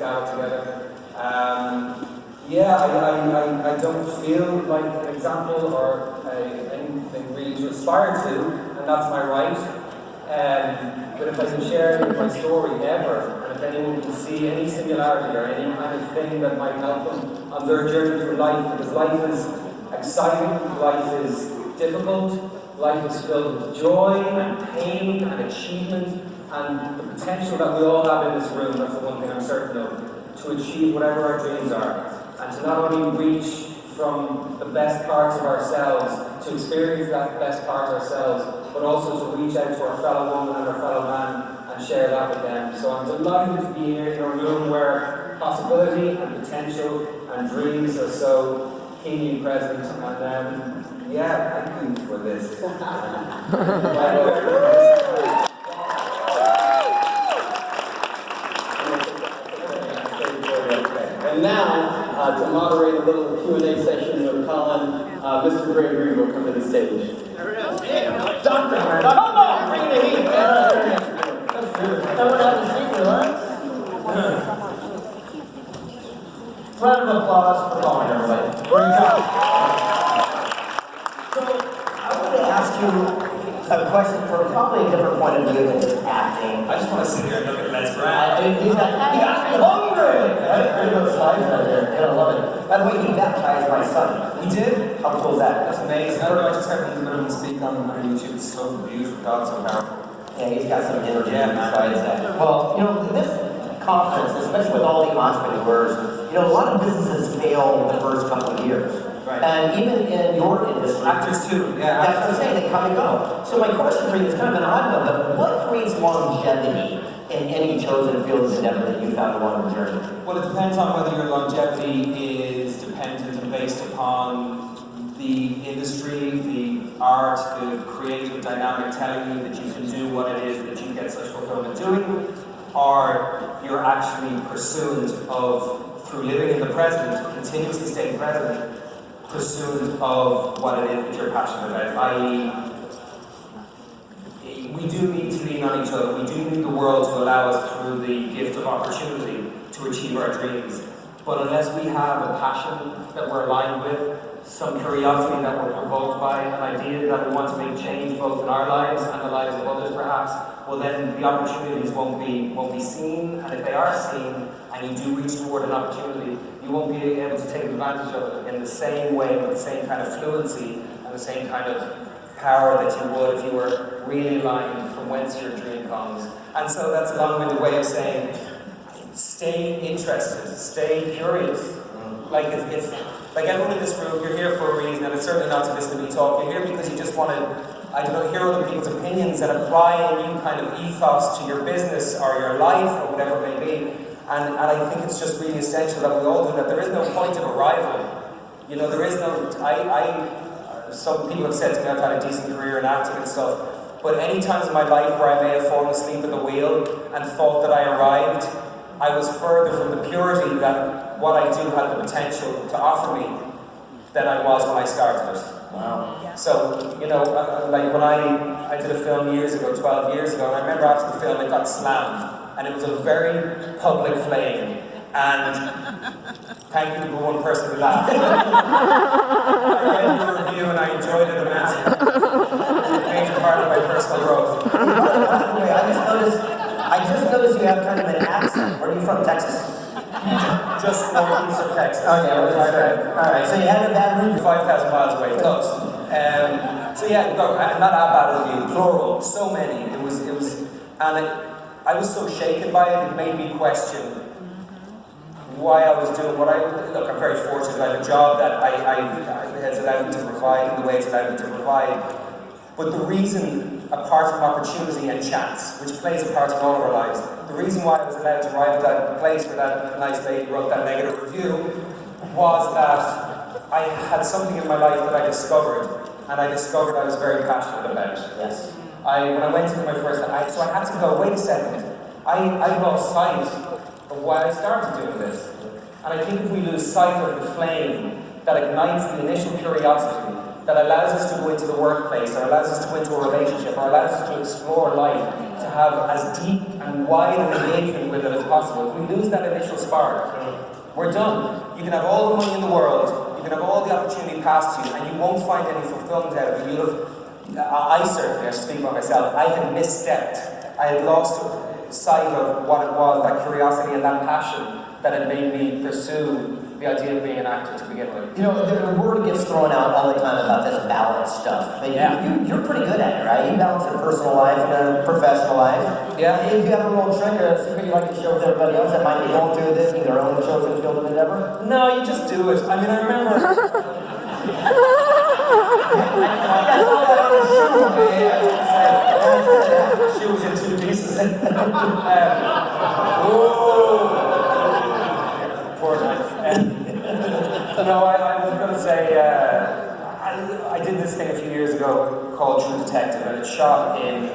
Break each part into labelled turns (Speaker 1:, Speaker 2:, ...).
Speaker 1: Gala together. Yeah, I don't feel like an example or anything really to aspire to, and that's my right. But if I can share my story ever, and if anyone can see any similarity or any kind of thing that might help them on their journey through life, because life is exciting, life is difficult, life is filled with joy and pain and achievement, and the potential that we all have in this room, that's the one thing I'm certain of, to achieve whatever our dreams are. And to not only reach from the best parts of ourselves, to experience that best part ourselves, but also to reach out to our fellow woman and our fellow man and share that with them. So I'm delighted to be here in a room where possibility and potential and dreams are so keenly present. And yeah, thank you for this.
Speaker 2: And now, to moderate a little Q&A session with Collin, Mr. Gregory will come to the stage.
Speaker 3: Doctor, come on, bring the heat. Everyone have a seat, relax. Round of applause for Collin, everybody. Great job. So, I wanted to ask you a question from probably a different point of view than just acting.
Speaker 1: I just want to sit here and look at Les Brown.
Speaker 3: He got me hungry! Right? Those slides right there. I love it. By the way, he baptized my son.
Speaker 1: He did?
Speaker 3: How cool is that?
Speaker 1: That's amazing. I don't know, I just heard him speak on YouTube. It's so beautiful, God, so powerful.
Speaker 3: Yeah, he's got some energy besides that. Well, this conference, especially with all the entrepreneurs, a lot of businesses fail the first couple of years.
Speaker 1: Right.
Speaker 3: And even in your industry.
Speaker 1: Actors too, yeah.
Speaker 3: That's what I'm saying, they come and go. So my question for you is kind of an odd one, but what creates longevity in any chosen field of endeavor that you found along the journey?
Speaker 1: Well, it depends on whether your longevity is dependent and based upon the industry, the art, the creative dynamic telling you that you can do what it is that you get such fulfillment doing, or you're actually pursuant of, through living in the present, continuously staying present, pursuit of what it is that you're passionate about, i.e., we do need to lean on each other. We do need the world to allow us, through the gift of opportunity, to achieve our dreams. But unless we have a passion that we're aligned with, some curiosity that we're provoked by, an idea that we want to make change both in our lives and the lives of others perhaps, well then the opportunities won't be seen, and if they are seen, and you do reach toward an opportunity, you won't be able to take advantage of it in the same way, with the same kind of fluency and the same kind of power that you would if you were really aligned from whence your dream comes. And so that's a long-winded way of saying, stay interested, stay curious. Like it's like everyone in this room, you're here for a reason, and it's certainly not to listen to me talk. You're here because you just want to, hear other people's opinions and apply a new kind of ethos to your business or your life or whatever it may be. And I think it's just really essential that we all do that. There is no point of arrival. There is no, some people have said to me I've had a decent career in acting and stuff, but any times in my life where I may have fallen asleep at the wheel and thought that I arrived, I was further from the purity that what I do had the potential to offer me than I was when I started it.
Speaker 3: Wow.
Speaker 1: So, like when I did a film years ago, 12 years ago, and I remember after the film it got slammed, and it was a very public flame, and thank you to one person who laughed. I read the review and I enjoyed it immensely. It's a major part of my personal growth.
Speaker 3: Anyway, I just noticed you have kind of an accent. Where are you from, Texas?
Speaker 1: Just northeast of Texas.
Speaker 3: Oh yeah, alright. So you had a bad route.
Speaker 1: 5,000 miles away, close. So yeah, look, not that bad of you, plural, so many. It was, and I was so shaken by it, it made me question why I was doing what I, look, I'm very fortunate. I have a job that has allowed me to provide in the way it's allowed me to provide. But the reason, apart from opportunity and chance, which plays a part in all of our lives, the reason why I was allowed to arrive at that place where that nice lady wrote that negative review was that I had something in my life that I discovered, and I discovered I was very passionate about.
Speaker 3: Yes.
Speaker 1: When I went into my first, so I had to go, wait a second, I lost sight of why I started doing this. And I think if we lose sight of the flame that ignites the initial curiosity, that allows us to go into the workplace, or allows us to go into a relationship, or allows us to explore life, to have as deep and and wide an engagement with it as possible, if we lose that initial spark, we're done. You can have all the money in the world, you can have all the opportunity passed to you, and you won't find any fulfillment out of it. I certainly, I speak by myself, I had misstepped. I had lost sight of what it was, that curiosity and that passion that had made me pursue the idea of being an actor to begin with.
Speaker 3: You know, the word gets thrown out all the time about this balance stuff. But you're pretty good at it, right? You balance your personal life and your professional life.
Speaker 1: Yeah.
Speaker 3: If you have a little trick or a secret you like to share with everybody else that might be going through this in their own chosen field of endeavor?
Speaker 1: No, you just do it. I mean, I remember... She was in 2 pieces. Poor guy. No, I was going to say, I did this thing a few years ago called True Detective, and it's shot in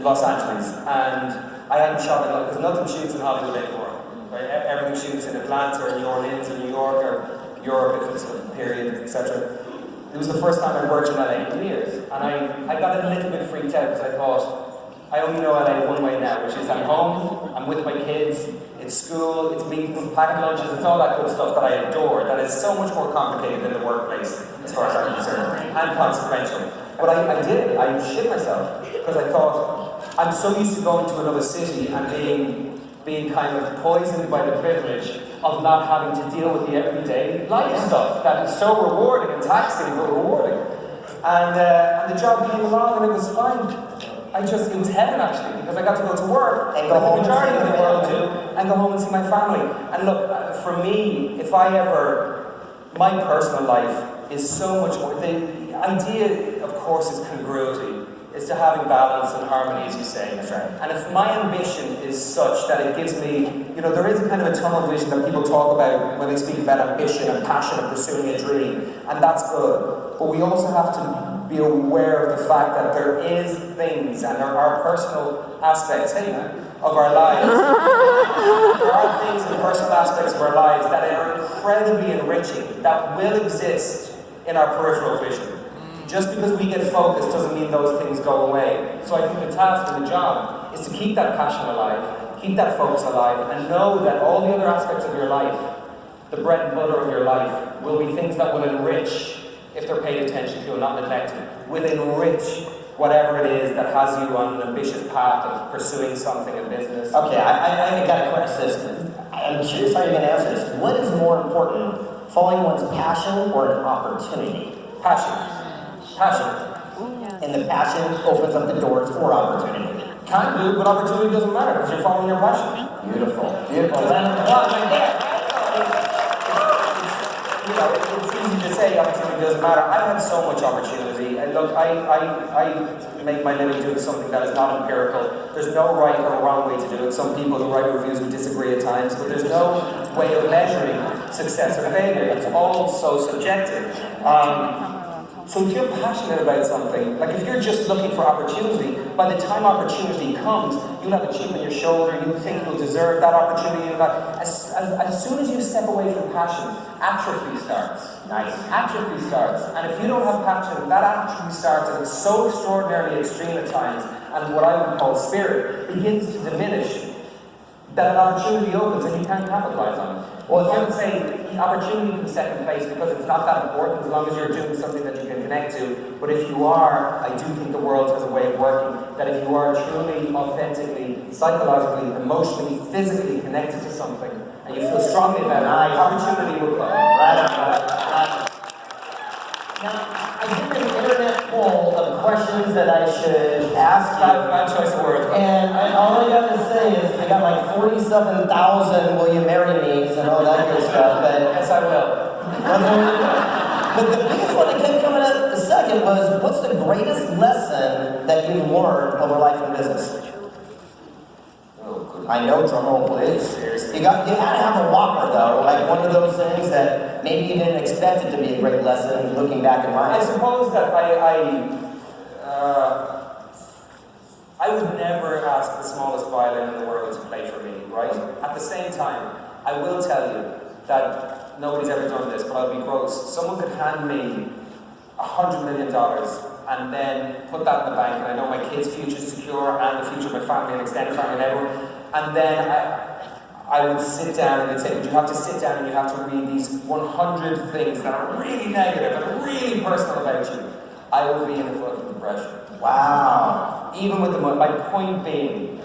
Speaker 1: Los Angeles. And I hadn't shot in, because nothing shoots in Hollywood anymore. Right? Everything shoots in Atlanta or New Orleans or New York or Europe if it's a period, etc. It was the first time I'd worked in LA in years, and I got a little bit freaked out because I thought, I only know LA one way now, which is I'm home, I'm with my kids, it's school, it's meetings, packed lunches, it's all that good stuff that I adore, that is so much more complicated than the workplace, as far as I'm concerned, and consequential. But I did, I shit myself, because I thought, I'm so used to going to another city and being kind of poisoned by the privilege of not having to deal with the everyday life stuff that is so rewarding and taxing but rewarding. And the job came along and it was fine. It was heaven actually, because I got to go to work and go home, the majority of the world do, and go home and see my family. And look, for me, my personal life is so much more, the idea, of course, is congruity. Is to having balance and harmony, as you say. That's right. And if my ambition is such that it gives me, there is a kind of a tunnel vision that people talk about when they speak about ambition and passion and pursuing a dream, and that's good. But we also have to be aware of the fact that there is things, and there are personal aspects, of our lives. There are things and personal aspects of our lives that are incredibly enriching, that will exist in our peripheral vision. Just because we get focused doesn't mean those things go away. So I think the task and the job is to keep that passion alive, keep that focus alive, and know that all the other aspects of your life, the bread and butter of your life, will be things that will enrich, if they're paid attention to and not neglected, will enrich whatever it is that has you on an ambitious path of pursuing something in business.
Speaker 3: Okay, I got a question. I'm curious how you're going to answer this. What is more important, following one's passion or an opportunity?
Speaker 1: Passion.
Speaker 3: And the passion opens up the doors for opportunity.
Speaker 1: Can do, but opportunity doesn't matter because you're following your passion.
Speaker 3: Beautiful.
Speaker 1: It's easy to say opportunity doesn't matter. I've had so much opportunity, and look, I make my living doing something that is not empirical. There's no right or wrong way to do it. Some people who write reviews would disagree at times, but there's no way of measuring success or failure. It's all so subjective. So if you're passionate about something, like if you're just looking for opportunity, by the time opportunity comes, you'll have a chip on your shoulder, you think you'll deserve that opportunity. As soon as you step away from passion, atrophy starts. Nice. Atrophy starts. And if you don't have passion, that atrophy starts, and it's so extraordinarily extreme at times, and what I would call spirit begins to diminish, that an opportunity opens and you can't capitalize on it. Well, I would say the opportunity can be second place because it's not that important as long as you're doing something that you can connect to. But if you are, I do think the world has a way of working, that if you are truly, authentically, psychologically, emotionally, physically connected to something, and you feel strongly about it, opportunity will come.
Speaker 3: Right. Now, I did an internet poll of questions that I should ask you.
Speaker 1: Bad choice of words.
Speaker 3: And all I got to say is, I got like 47,000 will you marry me's and all that good stuff, but...
Speaker 1: Yes, I will.
Speaker 3: But the biggest one that kept coming up second was, what's the greatest lesson that you've learned over life and business? I know, drum roll please. You had to have a whopper though, like one of those things that maybe you didn't expect it to be a great lesson looking back in life.
Speaker 1: I suppose that I would never ask the smallest violin in the world to play for me, right? At the same time, I will tell you that nobody's ever done this, but I'll be gross. Someone could hand me $100 million and then put that in the bank, and I know my kids' future's secure, and the future of my family and extended family and everyone. And then I would sit down and they'd say, you have to sit down and you have to read these 100 things that are really negative and really personal about you. I would be in a fucking depression.
Speaker 3: Wow.
Speaker 1: Even with my point being,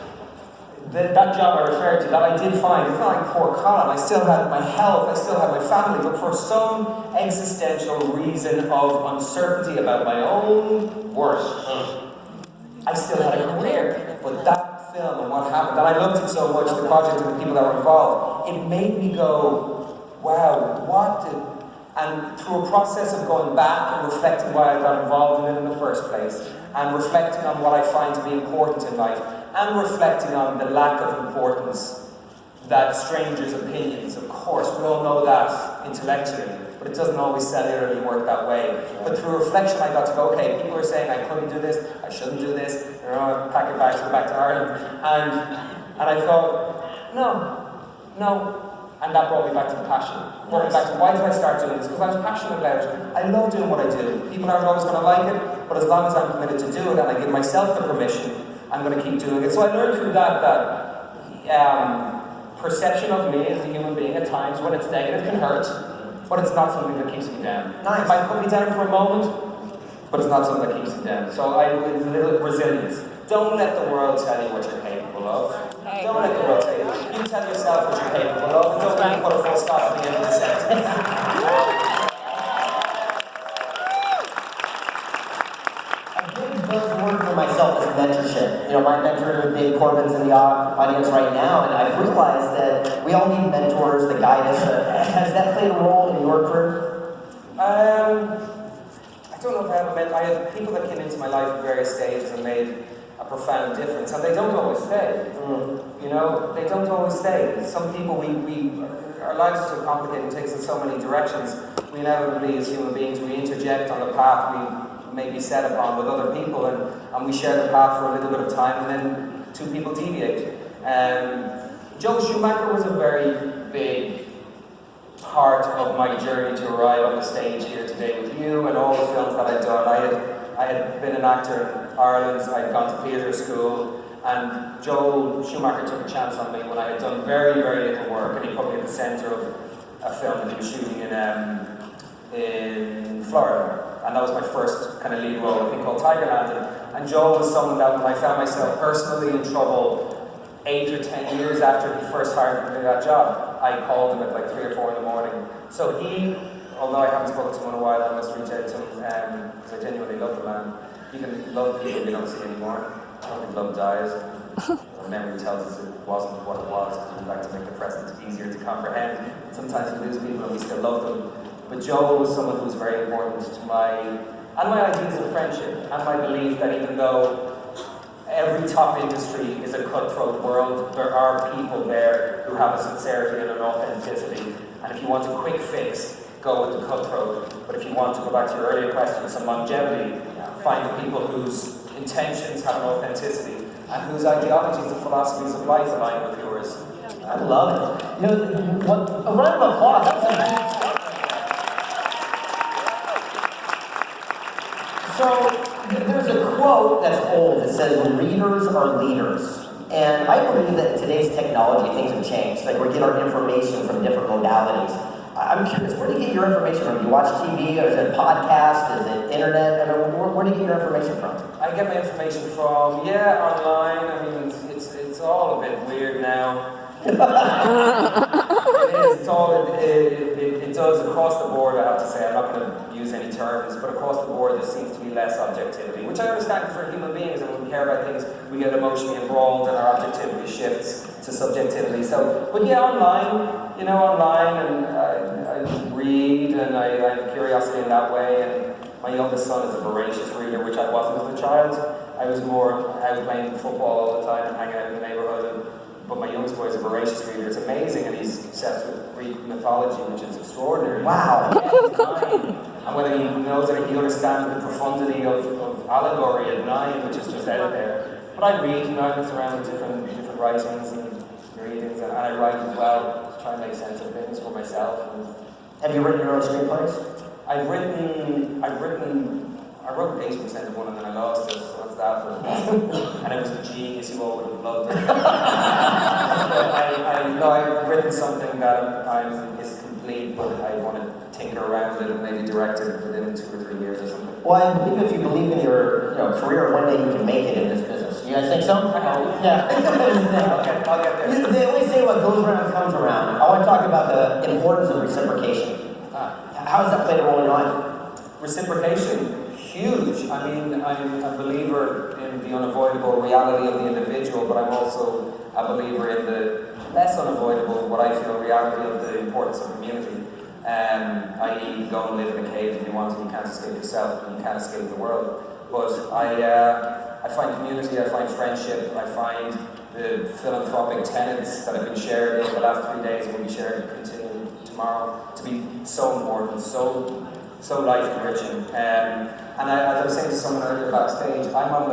Speaker 1: that job I referred to, that I did find, it's not like poor Collin. I still had my health, I still had my family, but for some existential reason of uncertainty about my own worth, I still had a career. But that film and what happened, and I loved it so much, the project and the people that were involved, it made me go, wow, what did... And through a process of going back and reflecting why I got involved in it in the first place, and reflecting on what I find to be important in life, and reflecting on the lack of importance that strangers' opinions, of course, we all know that intellectually, but it doesn't always cellularly work that way. But through reflection, I got to go, okay, people are saying I couldn't do this, I shouldn't do this, you know, pack your bags, go back to Ireland. And I thought, no. And that brought me back to passion. Brought me back to why did I start doing this? Because I was passionate about it. I love doing what I do. People aren't always going to like it, but as long as I'm committed to do it and I give myself the permission, I'm going to keep doing it. So I learned through that perception of me as a human being at times when it's negative can hurt, but it's not something that keeps me down. It might put me down for a moment, but it's not something that keeps me down. So it's a little resilience. Don't let the world tell you what you're capable of. Don't let the world tell you. You tell yourself what you're capable of, and don't let me put a full stop at the end of the sentence.
Speaker 3: A big buzzword for myself is mentorship. You know, my mentor, Dave Corbin's in the audience right now, and I've realized that we all need mentors to guide us. Has that played a role in your career?
Speaker 1: I don't know if I have a mentor. I have people that came into my life at various stages and made a profound difference, and they don't always stay. You know, they don't always stay. Some people, our lives are so complicated, it takes us in so many directions. We inevitably, as human beings, we interject on the path we may be set upon with other people, and we share the path for a little bit of time, and then two people deviate. Joe Schumacher was a very big part of my journey to arrive on the stage here today with you and all the films that I'd done. I had been an actor in Ireland, I had gone to theatre school, and Joel Schumacher took a chance on me when I had done very, very little work, and he put me at the centre of a film that he was shooting in Florida, and that was my first kind of lead role, I think, called Tigerland. And Joel was someone that when I found myself personally in trouble 8 or 10 years after he first hired me to do that job, I called him at like 3 or 4 in the morning. So he, although I haven't spoken to him in a while, I must reach out to him because I genuinely love the man. You can love people you don't see anymore. I don't think love dies. Our memory tells us it wasn't what it was because we like to make the present easier to comprehend. Sometimes we lose people and we still love them. But Joel was someone who was very important to my ideas of friendship and my belief that even though every top industry is a cutthroat world, there are people there who have a sincerity and an authenticity. And if you want a quick fix, go with the cutthroat. But if you want to go back to your earlier question, some longevity, find the people whose intentions have an authenticity and whose ideologies and philosophies of life align with yours.
Speaker 3: I love it. You know, a round of applause. That's amazing. So, there's a quote that's old that says, readers are leaders. And I believe that in today's technology, things have changed. Like, we get our information from different modalities. I'm curious, where do you get your information from? Do you watch TV, or is it podcast, is it internet? I mean, where do you get your information from?
Speaker 1: I get my information from, online. I mean, it's all a bit weird now. It does across the board, I have to say. I'm not going to use any terms, but across the board there seems to be less objectivity, which I understand because we're human beings and when we care about things, we get emotionally involved and our objectivity shifts to subjectivity. So, but yeah, online, and I read and I have curiosity in that way. And my youngest son is a voracious reader, which I wasn't as a child. I was more out playing football all the time and hanging out in the neighborhood. But my youngest boy is a voracious reader. It's amazing, and he's obsessed with Greek mythology, which is extraordinary.
Speaker 3: Wow.
Speaker 1: Yeah, he's 9. And whether he knows that he understands the profundity of allegory at 9, which is just out there. But I read, I mix around with different writings and readings, and I write as well to try and make sense of things for myself. And
Speaker 3: have you written your own screenplays?
Speaker 1: I've written I wrote 80% of one and then I lost it, so that's that. And it was a genius, you all would have loved it. But I've written something that is complete, but I want to tinker around it and maybe direct it within 2 or 3 years or something.
Speaker 3: Well, I believe if you believe in your career, one day you can make it in this business. You guys think so? Yeah.
Speaker 1: I'll get there.
Speaker 3: They always say what goes around comes around. I want to talk about the importance of reciprocation. How does that play a role in your life?
Speaker 1: Reciprocation, huge. I mean, I'm a believer in the unavoidable reality of the individual, but I'm also a believer in the less unavoidable, what I feel, reality of the importance of community. I.e., go and live in a cave if you want to. You can't escape yourself, and you can't escape the world. But I find community, I find friendship, I find the philanthropic tenets that have been shared over the last 3 days and will be shared and continue tomorrow to be so important, so life enriching. And as I was saying to someone earlier backstage, I'm on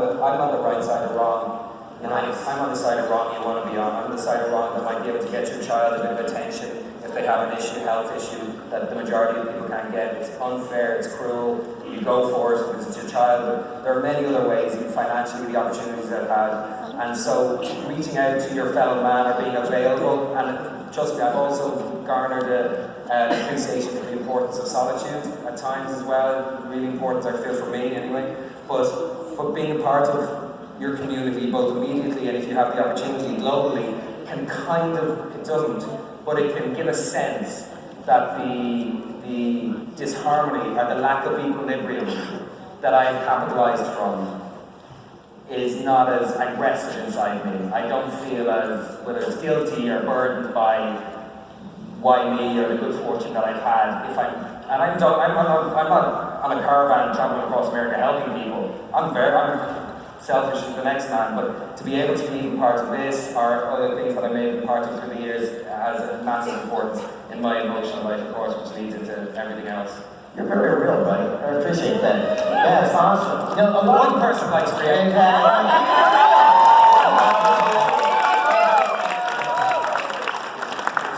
Speaker 1: the right side of wrong.
Speaker 3: Nice.
Speaker 1: I'm on the side of wrong you want to be on. I'm on the side of wrong that might be able to get your child a bit of attention if they have an issue, health issue, that the majority of people can't get. It's unfair, it's cruel, you go for it because it's your child. But there are many other ways, even financially, the opportunities I've had. And so reaching out to your fellow man or being available, and trust me, I've also garnered an appreciation for the importance of solitude at times as well. Really important, I feel, for me anyway. But being a part of your community, both immediately and if you have the opportunity globally, can kind of, it doesn't, but it can give a sense that the disharmony or the lack of equilibrium that I have capitalized from is not as aggressive inside me. I don't feel as, whether it's guilty or burdened by why me or the good fortune that I've had. I'm not on a caravan traveling across America helping people. I'm selfish as the next man, but to be able to be even part of this or other things that I may have been part of through the years has a massive importance in my emotional life, of course, which leads into everything else.
Speaker 3: You're very real, buddy. I appreciate that. Yeah, it's awesome. You know,
Speaker 1: One person likes creating.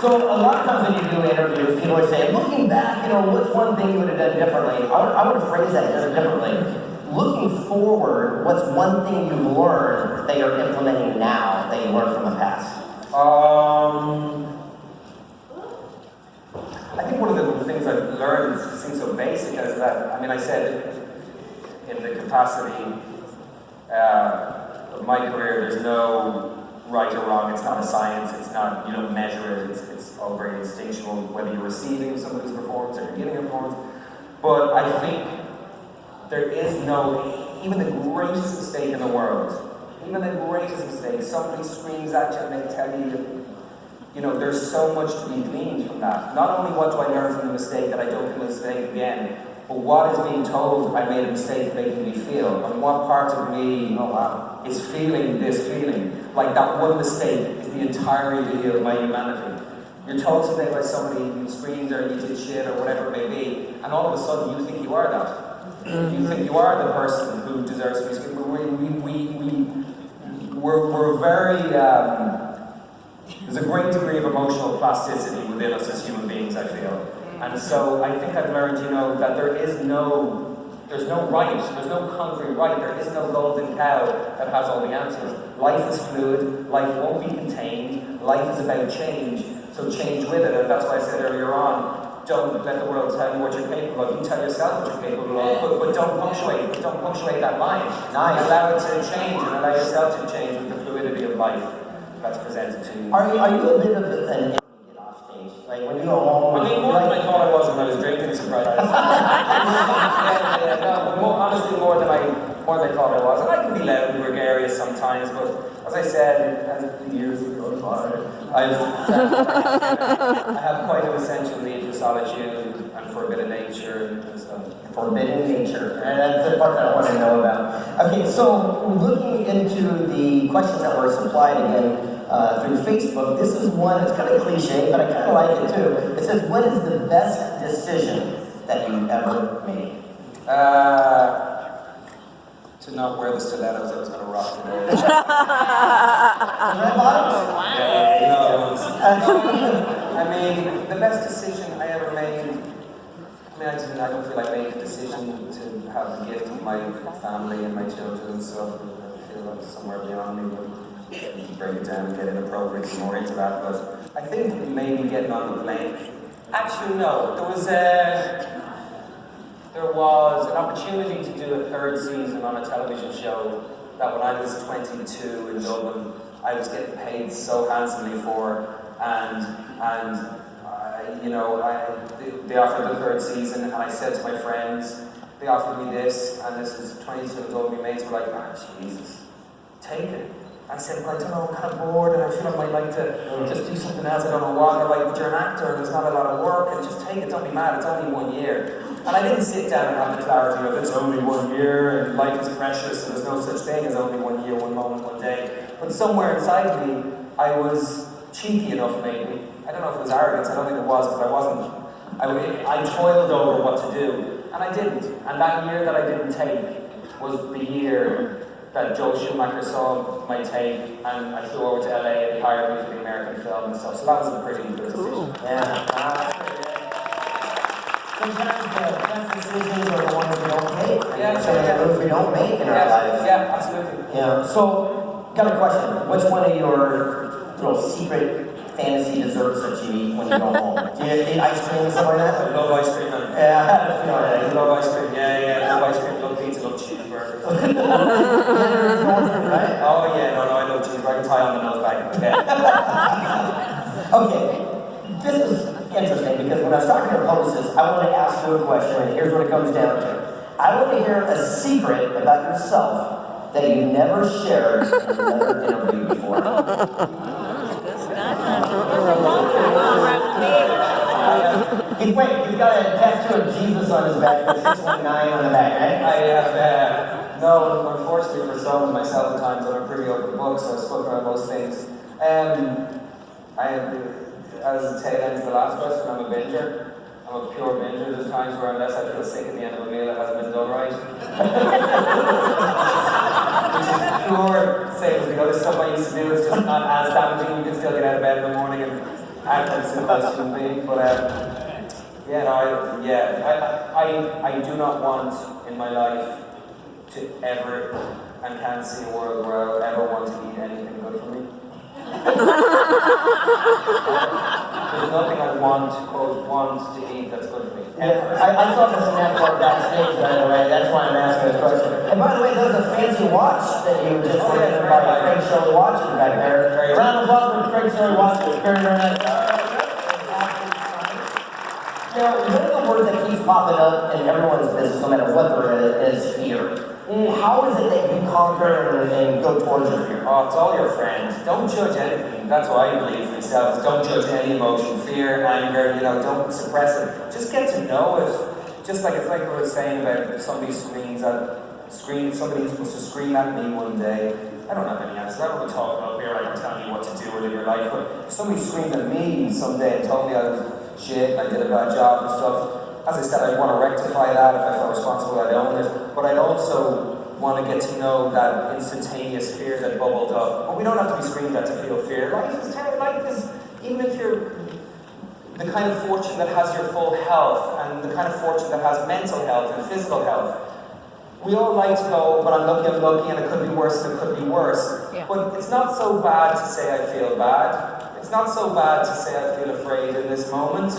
Speaker 3: So a lot of times when you do interviews, people always say, looking back, what's one thing you would have done differently? I would have phrased that just differently. Looking forward, what's one thing you've learned that you're implementing now that you learned from the past?
Speaker 1: I think one of the things I've learned seems so basic as that, I said in the capacity of my career, there's no right or wrong, it's not a science, it's not, you don't measure it, it's all very instinctual, whether you're receiving somebody's performance or you're giving a performance. But I think there is even the greatest mistake in the world, even the greatest mistake, somebody screams at you and they tell you, there's so much to be gleaned from that. Not only what do I learn from the mistake that I don't commit a mistake again, but what is being told I made a mistake making me feel, and what part of me is feeling this feeling. Like that one mistake is the entirety of my humanity. You're told something by somebody who screamed or you did shit or whatever it may be, and all of a sudden you think you are that. You think you are the person who deserves to be screamed. We're very, there's a great degree of emotional plasticity within us as human beings, I feel. And so I think I've learned, that there's no right, there's no concrete right, there is no golden cow that has all the answers. Life is fluid, life won't be contained, life is about change, so change with it. And that's why I said earlier on, don't let the world tell you what you're capable of. You tell yourself what you're capable of, but don't punctuate that line. Nice. Allow it to change and allow yourself to change with the fluidity of life that's presented to you.
Speaker 3: Are you a bit of an get off stage? Like when you go home?
Speaker 1: More than I thought I was when I was drinking, surprise. Honestly, more than I thought I was. And I can be loud and gregarious sometimes, but as I said, as the years have gone by, I have quite an essential need for solitude and for a bit of nature and stuff.
Speaker 3: Forbidden nature. And that's the part that I want to know about. Okay, so looking into the questions that were supplied again through Facebook, this is one that's kind of cliche, but I kind of like it too. It says, what is the best decision that you've ever made?
Speaker 1: To not wear the stilettos I was going to rock today.
Speaker 3: Red bottoms?
Speaker 1: The best decision I ever made,
Speaker 4: I don't feel I made the decision to have the gift of my family and my children and stuff. I feel that was somewhere beyond me, but you can break it down and get inappropriately more into that. But I think maybe getting on the plane. Actually, no. There was an opportunity to do a third season on a television show that when I was 22 in Dublin, I was getting paid so handsomely for, they offered the third season, and I said to my friends, they offered me this, and this was 22 in Dublin. My mates were like, Jesus, take it. I said, well, I don't know, I'm kind of bored, and I feel I might like to just do something else. I don't know what. They're like, but you're an actor, and there's not a lot of work, and just take it. Don't be mad. It's only 1 year. And I didn't sit down and have the clarity of it's only 1 year, and life is precious, and there's no such thing as only 1 year, 1 moment, 1 day. But somewhere inside me, I was cheeky enough, maybe. I don't know if it was arrogance. I don't think it was, because I wasn't. I toiled over what to do, and I didn't. And that year that I didn't take was the year that Joel Schumacher saw my tape, and I flew over to LA and he hired me for the American film and stuff. So that was a pretty good decision.
Speaker 3: Yeah. Sometimes the best decisions are the ones we don't make. The moves we don't make in our lives.
Speaker 4: Yeah, absolutely.
Speaker 3: Yeah. So, got a question. What's one of your little secret fantasy desserts that you eat when you go home? Do you eat ice cream and stuff like that?
Speaker 4: I love ice cream.
Speaker 3: Yeah, I had a feeling.
Speaker 4: I love ice cream. Yeah. I love ice cream. Love pizza. Love cheeseburger.
Speaker 3: Right?
Speaker 4: Oh yeah, no, I love cheeseburger. I can tie on the nose bag. Yeah.
Speaker 3: Okay, this is interesting because when I was talking to a publicist, I want to ask you a question, and here's what it comes down to. I want to hear a secret about yourself that you never shared in another interview before. He's got a tattoo of Jesus on his back with 619 on the back, right?
Speaker 4: I have, no, unfortunately for some, myself at times, I'm a pretty open book, so I spoke about most things. As a tail end to the last question, I'm a binger. I'm a pure binger. There's times where unless I feel sick at the end of a meal, it hasn't been done right. Which is pure, same as the other stuff I used to do. It's just not as damaging. You can still get out of bed in the morning and act like a civilized human being. But I do not want in my life to ever, and can't see a world where I would ever want to eat anything good for me. There's nothing I want to eat that's good for me.
Speaker 3: Yeah, I saw the snack bar backstage, by the way. That's why I'm asking this question. And by the way, there's a fancy watch that you were just looking by Craig Shelley watches back there. Round of applause for Craig Shelley watches. Very, very nice. Now, one of the words that keeps popping up in everyone's business, no matter what there is fear. How is it that you conquer and go towards your fear?
Speaker 4: Oh, it's all your friends. Don't judge anything. That's what I believe for yourself. Don't judge any emotion, fear, anger, don't suppress it. Just get to know it. Just like it's like we were saying about if somebody somebody's supposed to scream at me one day. I don't have any answers. I don't want to talk about fear. I can tell you what to do or live your life. But if somebody screamed at me someday and told me I was shit, I did a bad job and stuff, as I said, I'd want to rectify that. If I felt responsible, I'd own it. But I'd also want to get to know that instantaneous fear that bubbled up. But we don't have to be screamed at to feel fear. Life is terrible. Life is, even if you're the kind of fortune that has your full health and the kind of fortune that has mental health and physical health, we all like to go, but I'm lucky, and it could be worse, and it could be worse. Yeah. But it's not so bad to say I feel bad. It's not so bad to say I feel afraid in this moment.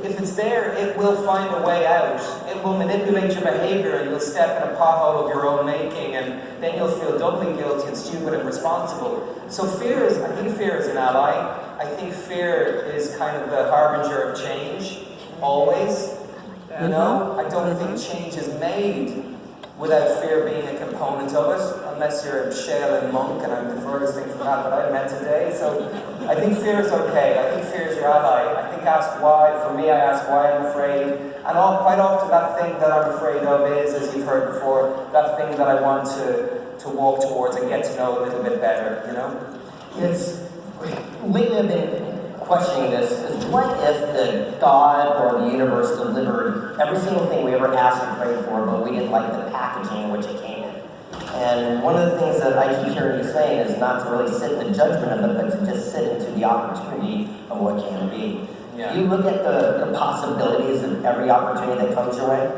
Speaker 4: If it's there, it will find a way out. It will manipulate your behavior, and you'll step in a pothole of your own making, and then you'll feel doubly guilty and stupid and responsible. So I think fear is an ally. I think fear is kind of the harbinger of change, always. I don't think change is made without fear being a component of it, unless you're a Shaolin monk, and I'm the furthest thing from that I met today. So I think fear is okay. I think fear is your ally. I think ask why. For me, I ask why I'm afraid. And quite often that thing that I'm afraid of is, as you've heard before, that thing that I want to walk towards and get to know a little bit better,
Speaker 3: Lately I've been questioning this, is what if the God or the universe delivered every single thing we ever asked and prayed for, but we didn't like the packaging in which it came in? And one of the things that I keep hearing you saying is not to really sit in the judgment of it, but to just sit into the opportunity of what can be.
Speaker 4: Yeah.
Speaker 3: Do you look at the possibilities of every opportunity that comes your way?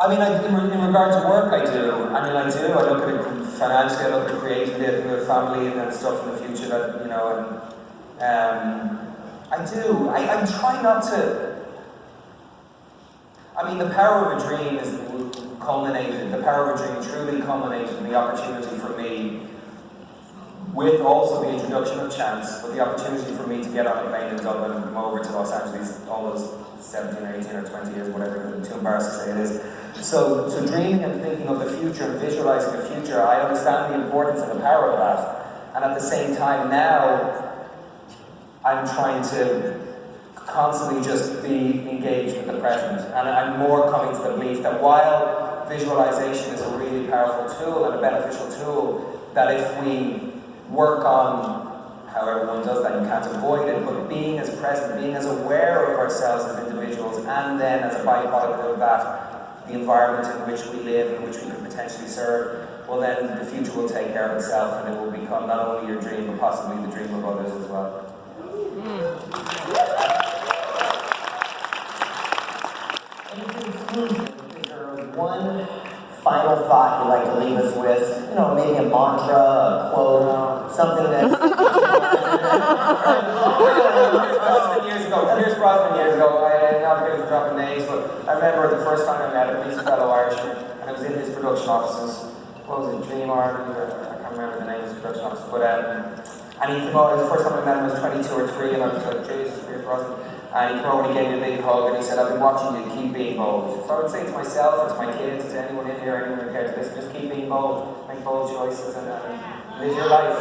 Speaker 4: I mean, in regard to work, I do. I mean, I do. I look at it financially, I look at creatively, I think of family and stuff in the future that, you know, and I do. I try not to. I mean, the power of a dream is culminated, the power of a dream truly culminated in the opportunity for me, with also the introduction of chance, but the opportunity for me to get on a plane in Dublin and come over to Los Angeles all those 17 or 18 or 20 years, whatever, too embarrassed to say it is. So dreaming and thinking of the future and visualizing the future, I understand the importance and the power of that. And at the same time now, I'm trying to constantly just be engaged with the present. And I'm more coming to the belief that while visualization is a really powerful tool and a beneficial tool, that if we work on how everyone does that, you can't avoid it, but being as present, being as aware of ourselves as individuals, and then as a byproduct of that, the environment in which we live, in which we could potentially serve, well then the future will take care of itself and it will become not only your dream, but possibly the dream of others as well.
Speaker 3: In conclusion, is there one final thought you'd like to leave us with? You know, maybe a mantra, a quote, something that...
Speaker 4: Here's Brosnan years ago, I'm not good for dropping names, but I remember the first time I met him, he's a fellow Irishman, and I was in his production offices. What was it, Dream Ireland? I can't remember the name of his production office, but and he came over, the first time I met him I was 22 or 3, and I was like, Jesus, here's Brosnan. And he came over and he gave me a big hug, and he said, I've been watching you, keep being bold. So I would say to myself, or to my kids, to anyone in here, anyone who cares, listen, just keep being bold, make bold choices, and live your life.